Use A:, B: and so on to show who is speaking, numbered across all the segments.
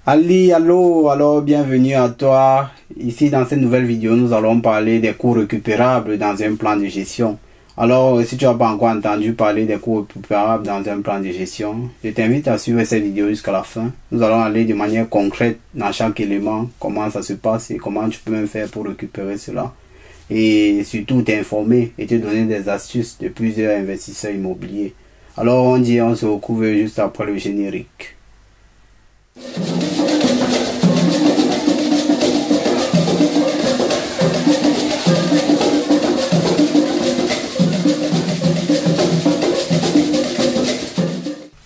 A: Ali, allô, alors bienvenue à toi. Ici dans cette nouvelle vidéo, nous allons parler des coûts récupérables dans un plan de gestion. Alors, si tu n'as pas encore entendu parler des coûts récupérables dans un plan de gestion, je t'invite à suivre cette vidéo jusqu'à la fin. Nous allons aller de manière concrète dans chaque élément, comment ça se passe et comment tu peux même faire pour récupérer cela. Et surtout t'informer et te donner des astuces de plusieurs investisseurs immobiliers. Alors on se retrouve juste après le générique.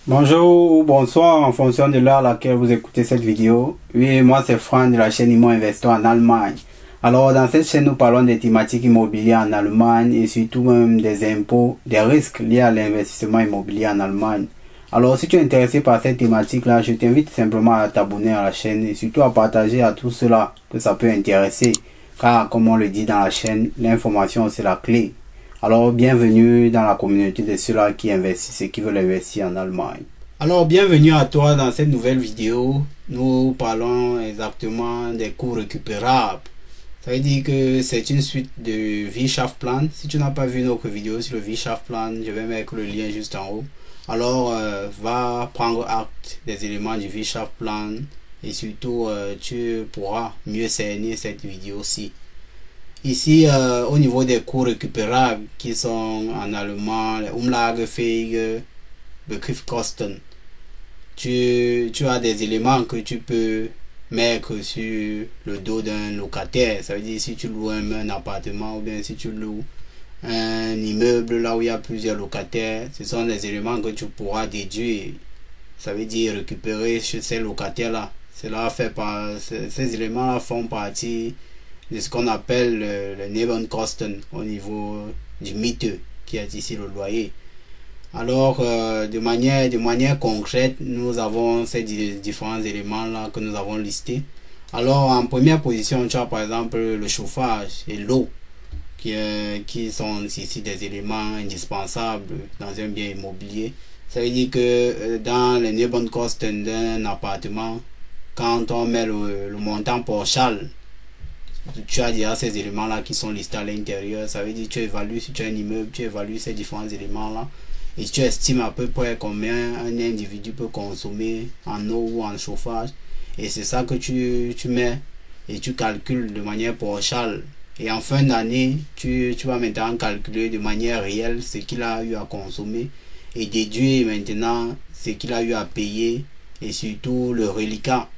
A: Bonjour ou bonsoir en fonction de l'heure à laquelle vous écoutez cette vidéo. Oui, moi c'est Franck de la chaîne Immo Investor en Allemagne. Alors dans cette chaîne nous parlons des thématiques immobilières en Allemagne et surtout même des impôts, des risques liés à l'investissement immobilier en Allemagne. Alors si tu es intéressé par cette thématique là, je t'invite simplement à t'abonner à la chaîne et surtout à partager à tous ceux-là que ça peut intéresser. Car comme on le dit dans la chaîne, l'information c'est la clé. Alors bienvenue dans la communauté de ceux-là qui investissent et qui veulent investir en Allemagne. Alors bienvenue à toi dans cette nouvelle vidéo. Nous parlons exactement des coûts récupérables. Ça veut dire que c'est une suite de Wirtschaftsplan. Si tu n'as pas vu notre vidéo sur le Wirtschaftsplan, je vais mettre le lien juste en haut. Alors va prendre acte des éléments du Wirtschaftsplan et surtout tu pourras mieux cerner cette vidéo-ci. Ici, au niveau des coûts récupérables qui sont en allemand, les Umlagefähige Begriffskosten, tu as des éléments que tu peux mettre sur le dos d'un locataire. Ça veut dire si tu loues un appartement ou bien si tu loues un immeuble là où il y a plusieurs locataires, ce sont des éléments que tu pourras déduire. Ça veut dire récupérer chez ces locataires là. Ces éléments là font partie de ce qu'on appelle le Nebenkosten au niveau du Miete qui est ici le loyer. Alors de manière concrète, nous avons ces différents éléments là que nous avons listés. Alors en première position, tu as par exemple le chauffage et l'eau qui sont ici des éléments indispensables dans un bien immobilier. Ça veut dire que dans les Nebenkosten d'un appartement, quand on met le montant pauschal, tu as déjà ces éléments là qui sont listés à l'intérieur. Ça veut dire que tu évalues, si tu as un immeuble, tu évalues ces différents éléments là et tu estimes à peu près combien un individu peut consommer en eau ou en chauffage, et c'est ça que tu mets et tu calcules de manière pauschale. Et en fin d'année, tu vas maintenant calculer de manière réelle ce qu'il a eu à consommer et déduire maintenant ce qu'il a eu à payer et surtout le reliquat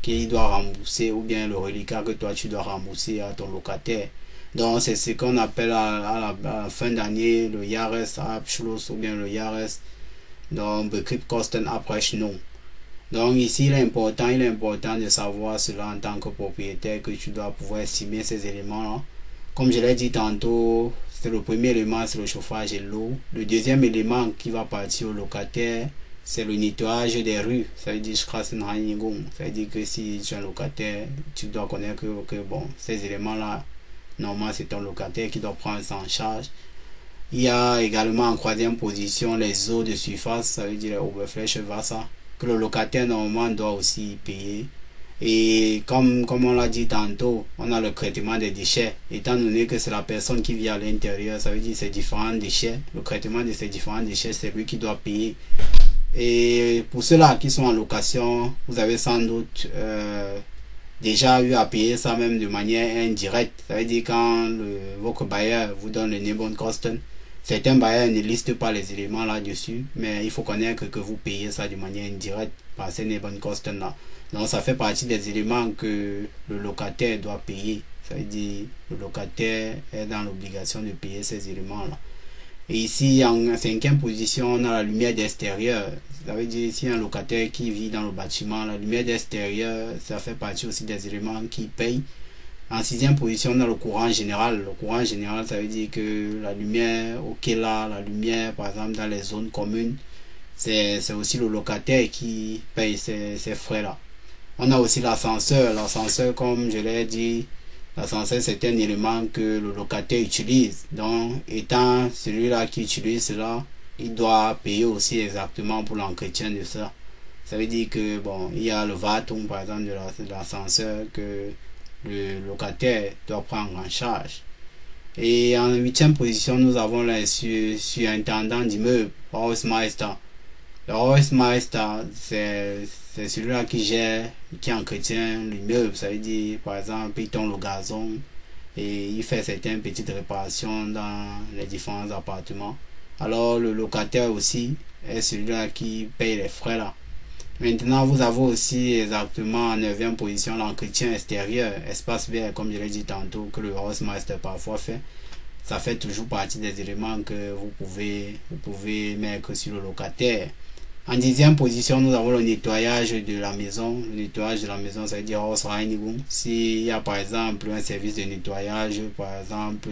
A: qu'il doit rembourser ou bien le reliquat que toi tu dois rembourser à ton locataire. Donc c'est ce qu'on appelle à la fin d'année le Jahresabschluss ou bien le Jahres, donc Betriebskostenabrechnung. Donc ici il est important de savoir cela en tant que propriétaire, que tu dois pouvoir estimer ces éléments là. Comme je l'ai dit tantôt, c'est le premier élément, c'est le chauffage et l'eau. Le deuxième élément qui va partir au locataire, c'est le nettoyage des rues. Ça veut dire Straßenreinigung. Ça veut dire que si tu es un locataire, tu dois connaître que bon, ces éléments là, normalement c'est ton locataire qui doit prendre ça en charge. Il y a également en troisième position les eaux de surface, ça veut dire Oberflächewasser, que le locataire normalement doit aussi payer. Et comme on l'a dit tantôt, on a le traitement des déchets. Étant donné que c'est la personne qui vit à l'intérieur, ça veut dire ces différents déchets. Le traitement de ces différents déchets, c'est lui qui doit payer. Et pour ceux-là qui sont en location, vous avez sans doute déjà eu à payer ça même de manière indirecte. Ça veut dire quand votre bailleur vous donne le Nebenkosten, certains bailleurs ne listent pas les éléments là-dessus, mais il faut connaître que vous payez ça de manière indirecte par ces Nebenkosten là. Donc ça fait partie des éléments que le locataire doit payer. Ça veut dire que le locataire est dans l'obligation de payer ces éléments là. Et ici en cinquième position, on a la lumière d'extérieur. Ça veut dire ici un locataire qui vit dans le bâtiment, la lumière d'extérieur, ça fait partie aussi des éléments qui payent. En sixième position, on a le courant général. Le courant général, ça veut dire que la lumière la lumière par exemple dans les zones communes, c'est aussi le locataire qui paye ces frais là. On a aussi l'ascenseur. L'ascenseur, comme je l'ai dit, l'ascenseur c'est un élément que le locataire utilise. Donc étant celui-là qui utilise cela, il doit payer aussi exactement pour l'entretien de ça. Ça veut dire que bon, il y a le VATOM par exemple de l'ascenseur que le locataire doit prendre en charge. Et en 8e position, nous avons le surintendant d'immeuble, Hausmeister. Le Hausmeister, c'est celui-là qui gère, qui entretient l'immeuble. Ça veut dire, par exemple, il tond le gazon et il fait certaines petites réparations dans les différents appartements. Alors, le locataire aussi est celui-là qui paye les frais là. Maintenant, vous avez aussi exactement en 9e position l'entretien extérieur, espace vert, comme je l'ai dit tantôt, que le Hausmeister parfois fait. Ça fait toujours partie des éléments que vous pouvez mettre sur le locataire. En 10e position, nous avons le nettoyage de la maison. Le nettoyage de la maison, ça veut dire Hausreinigung. S'il y a par exemple un service de nettoyage, par exemple,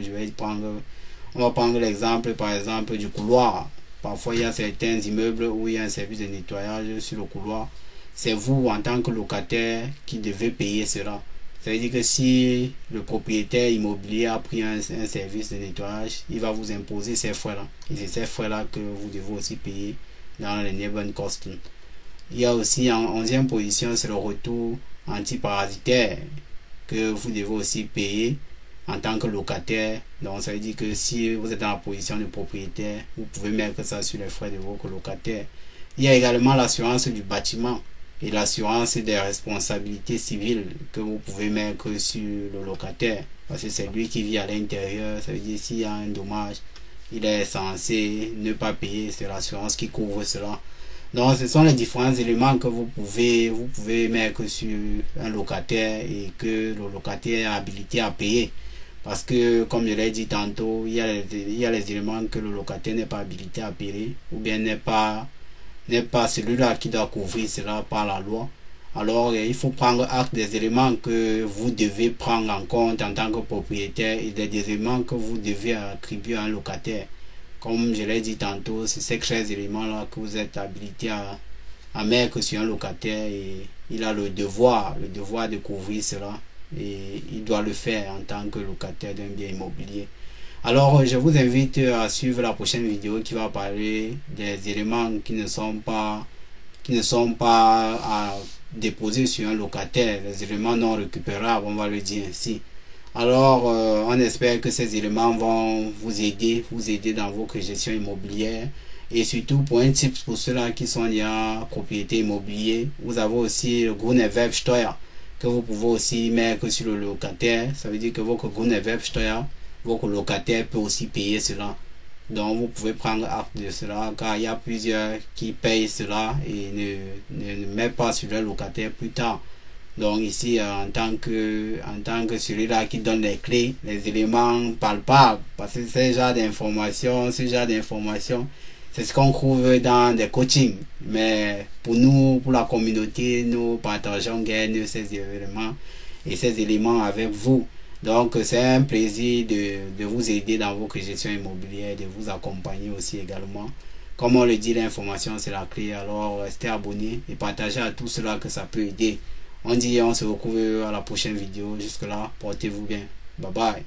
A: on va prendre l'exemple par exemple du couloir. Parfois, il y a certains immeubles où il y a un service de nettoyage sur le couloir. C'est vous, en tant que locataire, qui devez payer cela. Ça veut dire que si le propriétaire immobilier a pris un service de nettoyage, il va vous imposer ces frais-là. Et c'est ces frais-là que vous devez aussi payer dans les Nebenkosten. Il y a aussi en 11e position, c'est le retour antiparasitaire que vous devez aussi payer en tant que locataire. Donc ça veut dire que si vous êtes dans la position de propriétaire, vous pouvez mettre ça sur les frais de votre locataire. Il y a également l'assurance du bâtiment et l'assurance des responsabilités civiles que vous pouvez mettre sur le locataire, parce que c'est lui qui vit à l'intérieur. Ça veut dire s'il y a un dommage, il est censé ne pas payer, c'est l'assurance qui couvre cela. Donc ce sont les différents éléments que vous pouvez mettre sur un locataire et que le locataire est habilité à payer. Parce que, comme je l'ai dit tantôt, il y a les éléments que le locataire n'est pas habilité à payer, ou bien n'est pas celui-là qui doit couvrir cela par la loi. Alors, il faut prendre acte des éléments que vous devez prendre en compte en tant que propriétaire et des éléments que vous devez attribuer à un locataire. Comme je l'ai dit tantôt, c'est ces 13 éléments-là que vous êtes habilité à mettre sur un locataire et il a le devoir de couvrir cela. Et il doit le faire en tant que locataire d'un bien immobilier. Alors je vous invite à suivre la prochaine vidéo qui va parler des éléments qui ne sont pas à déposer sur un locataire, les éléments non récupérables, on va le dire ainsi. Alors on espère que ces éléments vont vous aider dans votre gestion immobilière. Et surtout pour un type, pour ceux-là qui sont déjà propriétaires immobiliers, vous avez aussi le Grunderwerbsteuer que vous pouvez aussi mettre sur le locataire. Ça veut dire que votre Grunderwerbsteuer, votre locataire peut aussi payer cela. Donc vous pouvez prendre acte de cela, car il y a plusieurs qui payent cela et ne mettent pas sur le locataire plus tard. Donc ici, en tant que celui-là qui donne les clés, les éléments palpables, parce que ce genre d'informations, c'est ce qu'on trouve dans des coachings. Mais pour nous, pour la communauté, nous partageons ces éléments et ces éléments avec vous. Donc c'est un plaisir de vous aider dans votre gestion immobilière, de vous accompagner aussi également. Comme on le dit, l'information c'est la clé. Alors restez abonnés et partagez à tous ceux-là que ça peut aider. On se retrouve à la prochaine vidéo. Jusque là, portez-vous bien. Bye bye.